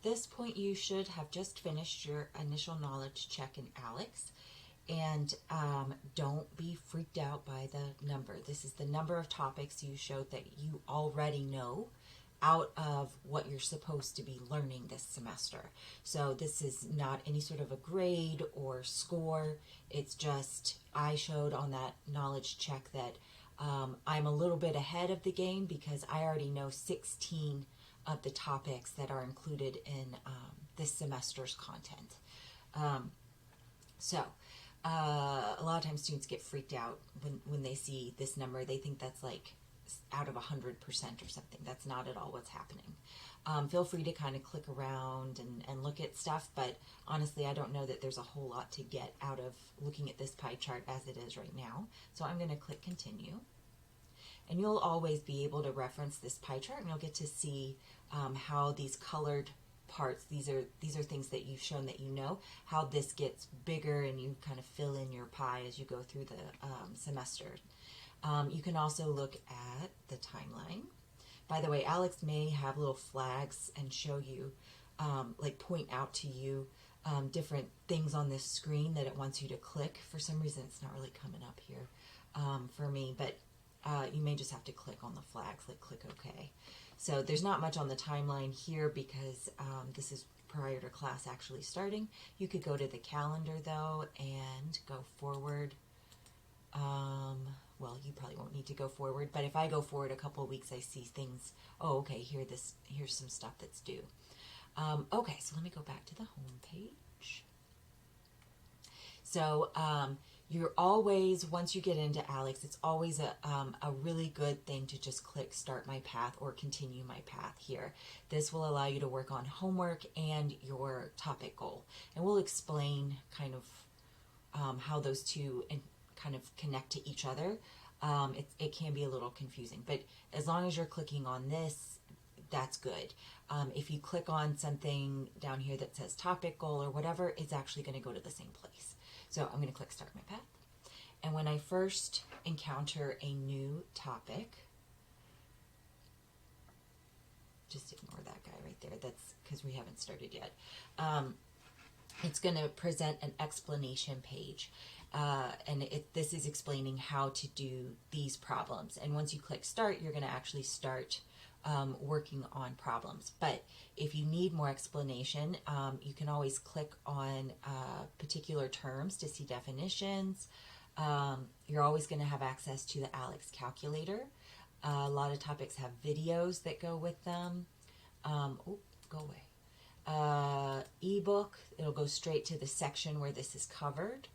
this point, you should have just finished your initial knowledge check in ALEKS. And don't be freaked out by the number. This is the number of topics you showed that you already know out of what you're supposed to be learning this semester. So this is not any sort of a grade or score. It's just I showed on that knowledge check that I'm a little bit ahead of the game because I already know 16 of the topics that are included in this semester's content. A lot of times students get freaked out when they see this number. They think that's like out of 100% or something. That's not at all what's happening. Feel free to kind of click around and look at stuff, but honestly, I don't know that there's a whole lot to get out of looking at this pie chart as it is right now. So I'm going to click continue. And you'll always be able to reference this pie chart, and you'll get to see how these colored parts, these are things that you've shown that you know, how this gets bigger and you kind of fill in your pie as you go through the semester. You can also look at the timeline. By the way, ALEKS may have little flags and show you, like point out to you different things on this screen that it wants you to click. For some reason, it's not really coming up here for me, but you may just have to click on the flags, like click OK. So there's not much on the timeline here because this is prior to class actually starting. You could go to the calendar though and go forward. Well, you probably won't need to go forward, but if I go forward a couple of weeks, I see things. Oh, okay, here's some stuff that's due. Okay, so let me go back to the home page. So you're always, once you get into ALEKS, it's always a really good thing to just click Start My Path or Continue My Path here. This will allow you to work on homework and your topic goal. And we'll explain kind of how those two kind of connect to each other. It can be a little confusing, but as long as you're clicking on this, that's good. If you click on something down here that says topic goal or whatever, it's actually going to go to the same place. So I'm going to click Start My Path. And when I first encounter a new topic, just ignore that guy right there. That's because we haven't started yet. It's going to present an explanation page. And this is explaining how to do these problems. And once you click Start, you're going to actually start working on problems. But if you need more explanation, you can always click on particular terms to see definitions. You're always going to have access to the ALEKS calculator. A lot of topics have videos that go with them. Oh, go away. Ebook, it'll go straight to the section where this is covered.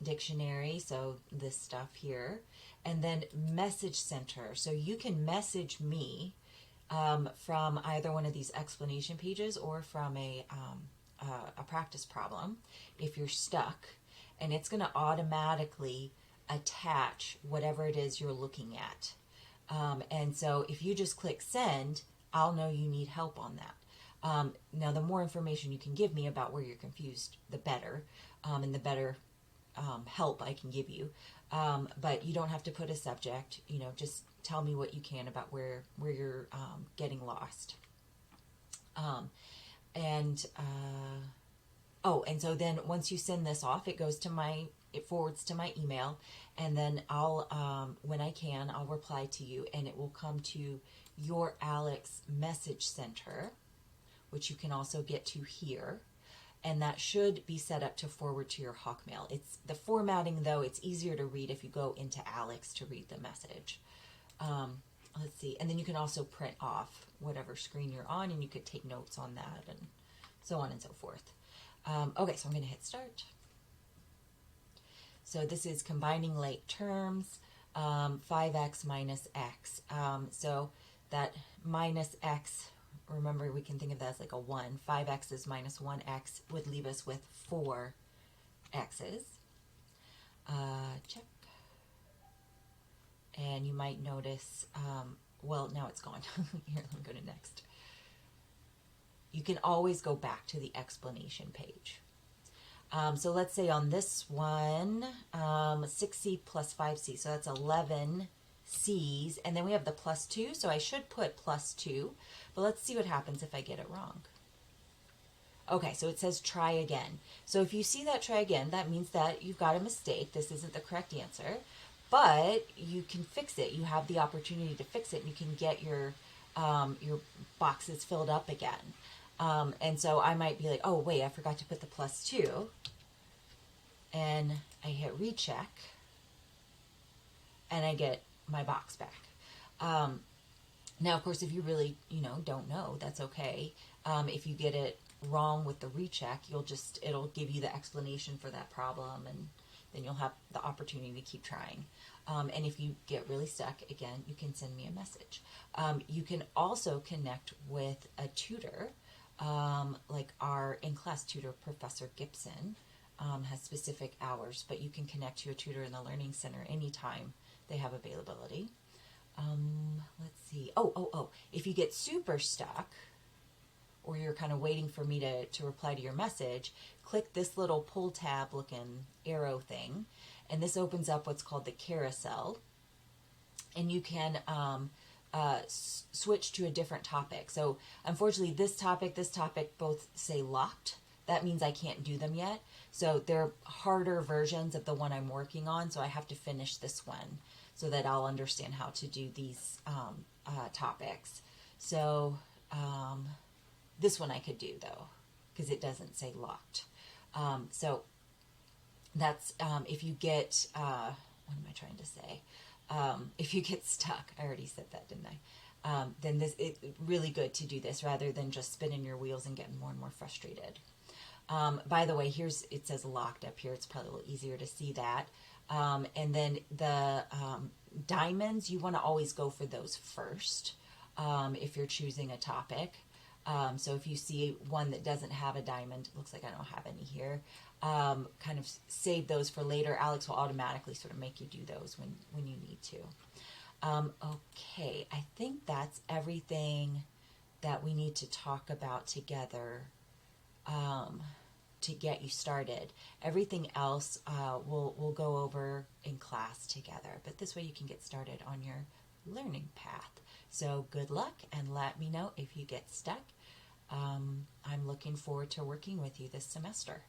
Dictionary, so this stuff here. And then message center. So you can message me from either one of these explanation pages or from a practice problem if you're stuck. And it's going to automatically attach whatever it is you're looking at. And so if you just click send, I'll know you need help on that. Now, the more information you can give me about where you're confused, the better, and the better help I can give you. But you don't have to put a subject, just tell me what you can about where you're getting lost. And so then once you send this off, it forwards to my email, and then I'll, when I can, I'll reply to you, and it will come to your ALEKS message center, which you can also get to here. And that should be set up to forward to your Hawkmail. It's the formatting, though, it's easier to read if you go into ALEKS to read the message. Let's see. And then you can also print off whatever screen you're on, and you could take notes on that and so on and so forth. Okay, so I'm going to hit start. So this is combining late terms, 5x minus x. So that minus x, remember, we can think of that as like a 1. 5x's minus 1x would leave us with 4 x's. Check. And you might notice, well, now it's gone. Here, let me go to next. You can always go back to the explanation page. So let's say on this one, 6c plus 5c, so that's 11c C's, and then we have the +2, so I should put +2, but let's see what happens if I get it wrong. Okay, so it says try again. So if you see that try again, that means that you've got a mistake. This isn't the correct answer, but you can fix it. You have the opportunity to fix it, and you can get your boxes filled up again. And so I might be like, oh, wait, I forgot to put the +2, and I hit recheck, and I get my box back. Now, of course, if you really, don't know, that's okay. If you get it wrong with the recheck, it'll give you the explanation for that problem, and then you'll have the opportunity to keep trying. And if you get really stuck, again, you can send me a message. You can also connect with a tutor, like our in-class tutor, Professor Gibson, has specific hours, but you can connect to a tutor in the Learning Center anytime they have availability. Let's see. Oh, if you get super stuck, or you're kind of waiting for me to reply to your message, click this little pull tab looking arrow thing, and this opens up what's called the carousel, and you can switch to a different topic. So unfortunately, this topic both say locked. That means I can't do them yet. So they're harder versions of the one I'm working on, so I have to finish this one so that I'll understand how to do these topics. So this one I could do, though, because it doesn't say locked. So that's if you get, what am I trying to say? If you get stuck, I already said that, didn't I? Then it's really good to do this rather than just spinning your wheels and getting more and more frustrated. By the way, it says locked up here. It's probably a little easier to see that. And then the diamonds, you want to always go for those first if you're choosing a topic. So if you see one that doesn't have a diamond, looks like I don't have any here, kind of save those for later. ALEKS will automatically sort of make you do those when you need to. Okay, I think that's everything that we need to talk about together to get you started. Everything else we'll go over in class together, but this way you can get started on your learning path. So good luck, and let me know if you get stuck. I'm looking forward to working with you this semester.